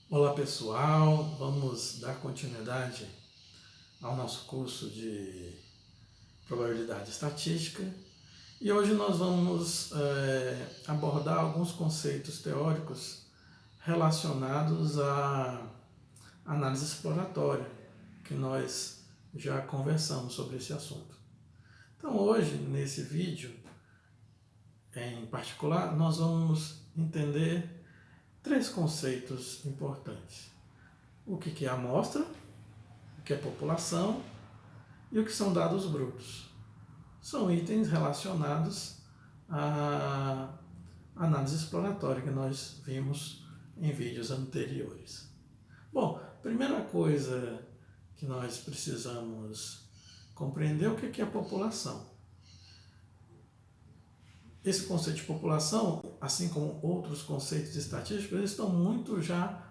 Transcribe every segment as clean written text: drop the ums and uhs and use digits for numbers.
Olá pessoal, vamos dar continuidade ao nosso curso de probabilidade estatística e hoje nós vamos abordar alguns conceitos teóricos relacionados à análise exploratória, que nós já conversamos sobre esse assunto. Então hoje, nesse vídeo em particular, nós vamos entender três conceitos importantes. O que é amostra, o que é população e o que são dados brutos. São itens relacionados à análise exploratória que nós vimos em vídeos anteriores. Bom, primeira coisa que nós precisamos compreender é o que é a população. Esse conceito de população, assim como outros conceitos estatísticos, eles estão muito já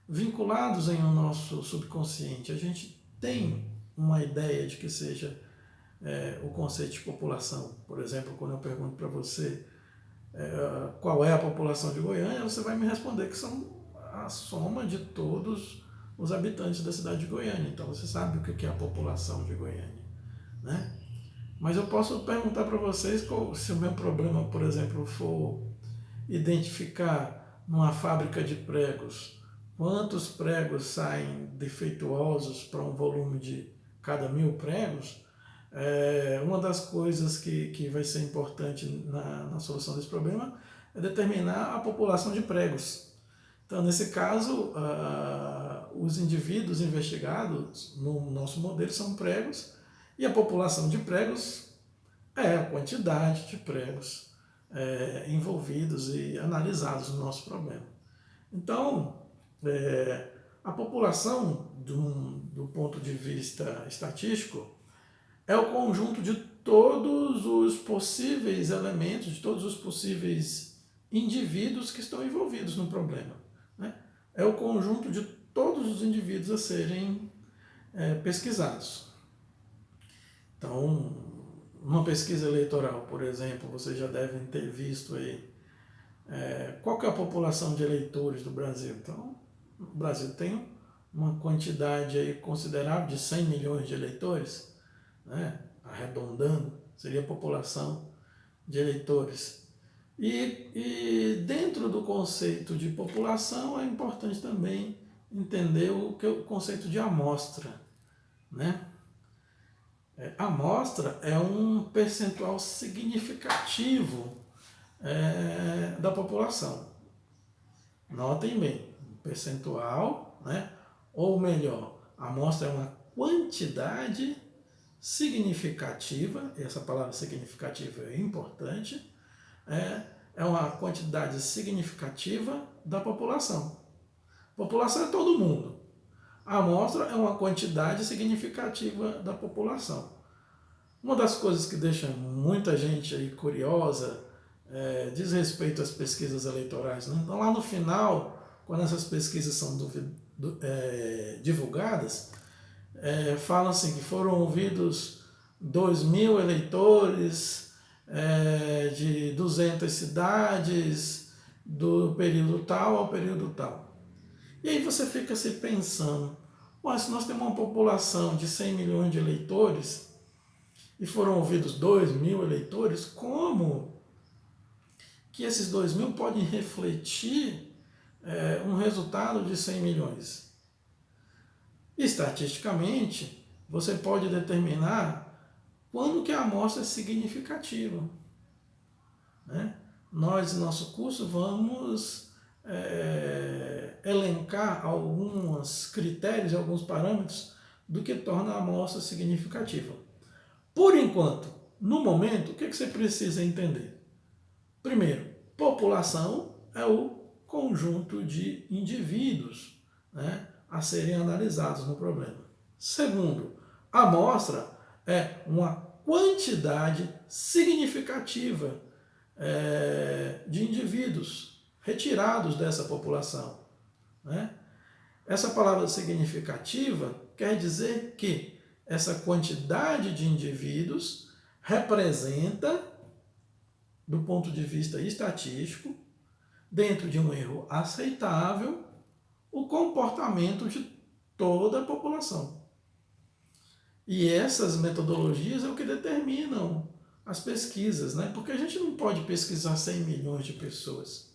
vinculados em o nosso subconsciente. A gente tem uma ideia de que seja o conceito de população. Por exemplo, quando eu pergunto para você qual é a população de Goiânia, você vai me responder que são a soma de todos os habitantes da cidade de Goiânia. Então você sabe o que é a população de Goiânia, né? Mas eu posso perguntar para vocês se o meu problema, por exemplo, for identificar numa fábrica de pregos quantos pregos saem defeituosos para um volume de cada 1000 pregos, uma das coisas que vai ser importante na solução desse problema é determinar a população de pregos. Então, nesse caso, os indivíduos investigados no nosso modelo são pregos, e a população de pregos é a quantidade de pregos envolvidos e analisados no nosso problema. Então, a população, do ponto de vista estatístico, é o conjunto de todos os possíveis elementos, de todos os possíveis indivíduos que estão envolvidos no problema, né? É o conjunto de todos os indivíduos a serem pesquisados. Então, numa pesquisa eleitoral, por exemplo, vocês já devem ter visto aí qual que é a população de eleitores do Brasil. Então, o Brasil tem uma quantidade aí considerável de 100 milhões de eleitores, né? Arredondando, seria a população de eleitores. E dentro do conceito de população é importante também entender o que é o conceito de amostra, né? A amostra é um percentual significativo da população. Notem bem, percentual, né? Ou melhor, a amostra é uma quantidade significativa, essa palavra significativa é importante, é uma quantidade significativa da população. População é todo mundo. A amostra é uma quantidade significativa da população. Uma das coisas que deixa muita gente aí curiosa diz respeito às pesquisas eleitorais, né? Então, lá no final, quando essas pesquisas são divulgadas, falam assim que foram ouvidos 2.000 eleitores de 200 cidades do período tal ao período tal. E aí você fica se pensando, se nós temos uma população de 100 milhões de eleitores e foram ouvidos 2.000 eleitores, como que esses 2.000 podem refletir um resultado de 100 milhões? Estatisticamente, você pode determinar quando que a amostra é significativa, né? Nós, em nosso curso, vamos elencar alguns critérios, alguns parâmetros do que torna a amostra significativa. Por enquanto, no momento, o que você precisa entender? Primeiro, população é o conjunto de indivíduos, né, a serem analisados no problema. Segundo, a amostra é uma quantidade significativa de indivíduos retirados dessa população, né? Essa palavra significativa quer dizer que essa quantidade de indivíduos representa, do ponto de vista estatístico, dentro de um erro aceitável, o comportamento de toda a população. E essas metodologias é o que determinam as pesquisas, né? Porque a gente não pode pesquisar 100 milhões de pessoas.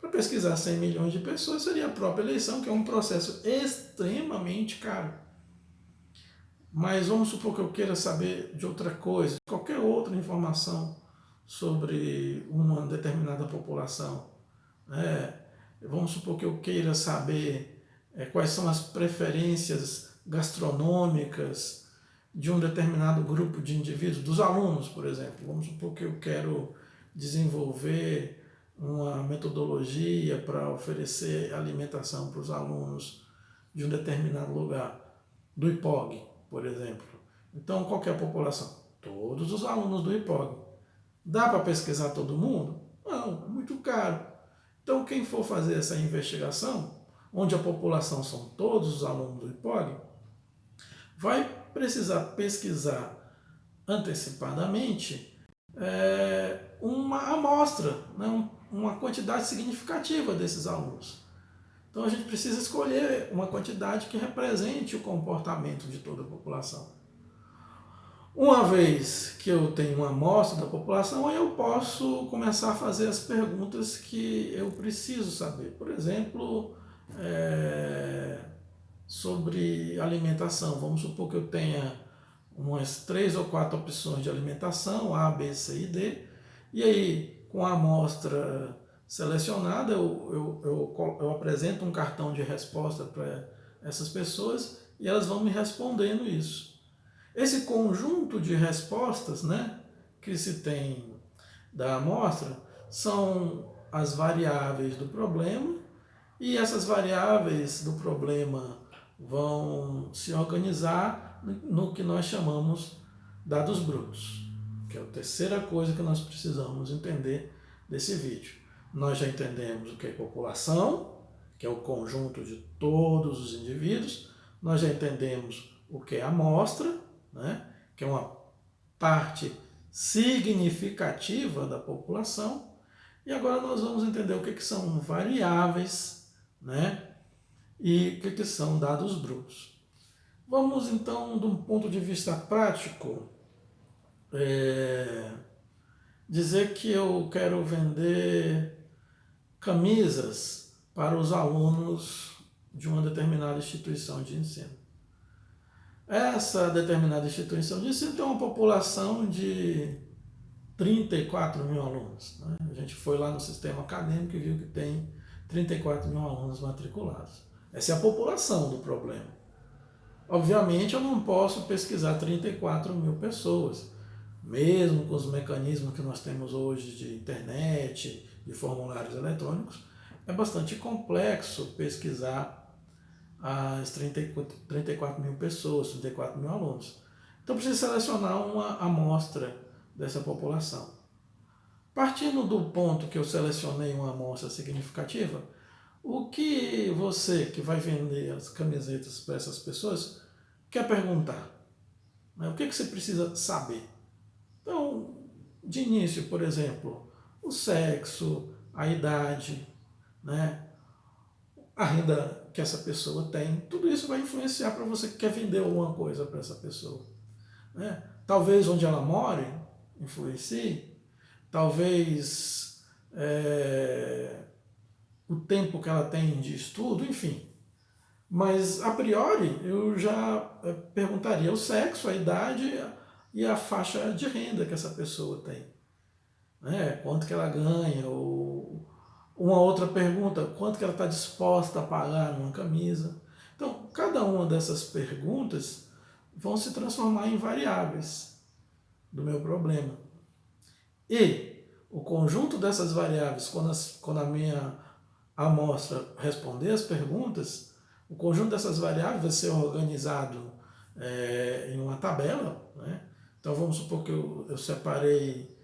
Para pesquisar 100 milhões de pessoas seria a própria eleição, que é um processo extremamente caro. Mas vamos supor que eu queira saber de outra coisa, qualquer outra informação sobre uma determinada população. Vamos supor que eu queira saber quais são as preferências gastronômicas de um determinado grupo de indivíduos, dos alunos, por exemplo. Vamos supor que eu quero desenvolver uma metodologia para oferecer alimentação para os alunos de um determinado lugar, do IPOG, por exemplo. Então, qual que é a população? Todos os alunos do IPOG. Dá para pesquisar todo mundo? Não, é muito caro. Então, quem for fazer essa investigação, onde a população são todos os alunos do IPOG, vai precisar pesquisar antecipadamente uma amostra, né, uma quantidade significativa desses alunos. Então a gente precisa escolher uma quantidade que represente o comportamento de toda a população. Uma vez que eu tenho uma amostra da população, aí eu posso começar a fazer as perguntas que eu preciso saber. Por exemplo, sobre alimentação. Vamos supor que eu tenha umas 3 ou 4 opções de alimentação, A, B, C e D, e aí, com a amostra selecionada, eu apresento um cartão de resposta para essas pessoas e elas vão me respondendo isso. Esse conjunto de respostas, né, que se tem da amostra são as variáveis do problema, e essas variáveis do problema vão se organizar no que nós chamamos dados brutos, que é a terceira coisa que nós precisamos entender desse vídeo. Nós já entendemos o que é população, que é o conjunto de todos os indivíduos. Nós já entendemos o que é amostra, né, que é uma parte significativa da população. E agora nós vamos entender o que são variáveis, né, e o que são dados brutos. Vamos então, de um ponto de vista prático, dizer que eu quero vender camisas para os alunos de uma determinada instituição de ensino. Essa determinada instituição de ensino tem uma população de 34 mil alunos. Né? A gente foi lá no sistema acadêmico e viu que tem 34 mil alunos matriculados. Essa é a população do problema. Obviamente eu não posso pesquisar 34 mil pessoas, mesmo com os mecanismos que nós temos hoje de internet, de formulários eletrônicos, é bastante complexo pesquisar as 34 mil pessoas, 34 mil alunos. Então precisa selecionar uma amostra dessa população. Partindo do ponto que eu selecionei uma amostra significativa, o que você que vai vender as camisetas para essas pessoas quer perguntar? O que você precisa saber? Então, de início, por exemplo, o sexo, a idade, né, a renda que essa pessoa tem, tudo isso vai influenciar para você que quer vender alguma coisa para essa pessoa. Né? Talvez onde ela more influencie, talvez o tempo que ela tem de estudo, enfim. Mas, a priori, eu já perguntaria o sexo, a idade e a faixa de renda que essa pessoa tem. Né? Quanto que ela ganha, ou uma outra pergunta, quanto que ela está disposta a pagar numa camisa. Então, cada uma dessas perguntas vão se transformar em variáveis do meu problema. E o conjunto dessas variáveis, quando a minha a amostra responder as perguntas, o conjunto dessas variáveis vai ser organizado em uma tabela, né? Então vamos supor que eu separei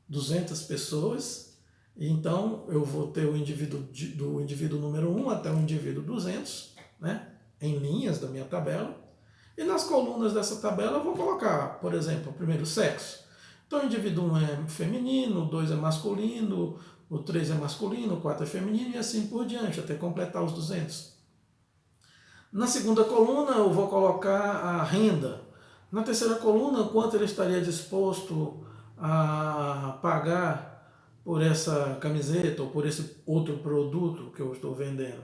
200 pessoas, e então eu vou ter o indivíduo do indivíduo número 1 até o indivíduo 200, né? Em linhas da minha tabela, e nas colunas dessa tabela eu vou colocar, por exemplo, o primeiro sexo. Então o indivíduo 1 é feminino, o 2 é masculino, o 3 é masculino, o 4 é feminino e assim por diante, até completar os 200. Na segunda coluna eu vou colocar a renda. Na terceira coluna, quanto ele estaria disposto a pagar por essa camiseta ou por esse outro produto que eu estou vendendo.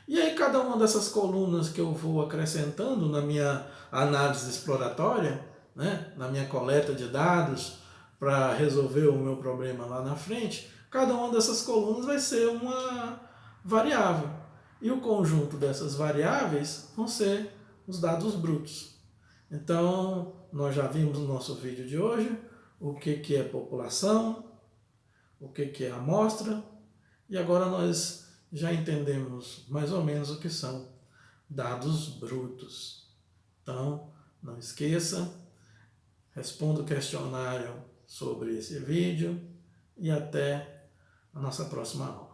E aí cada uma dessas colunas que eu vou acrescentando na minha análise exploratória, né, na minha coleta de dados para resolver o meu problema lá na frente, cada uma dessas colunas vai ser uma variável. E o conjunto dessas variáveis vão ser os dados brutos. Então, nós já vimos no nosso vídeo de hoje o que é população, o que é amostra, e agora nós já entendemos mais ou menos o que são dados brutos. Então, não esqueça, responda o questionário sobre esse vídeo e até a nossa próxima aula.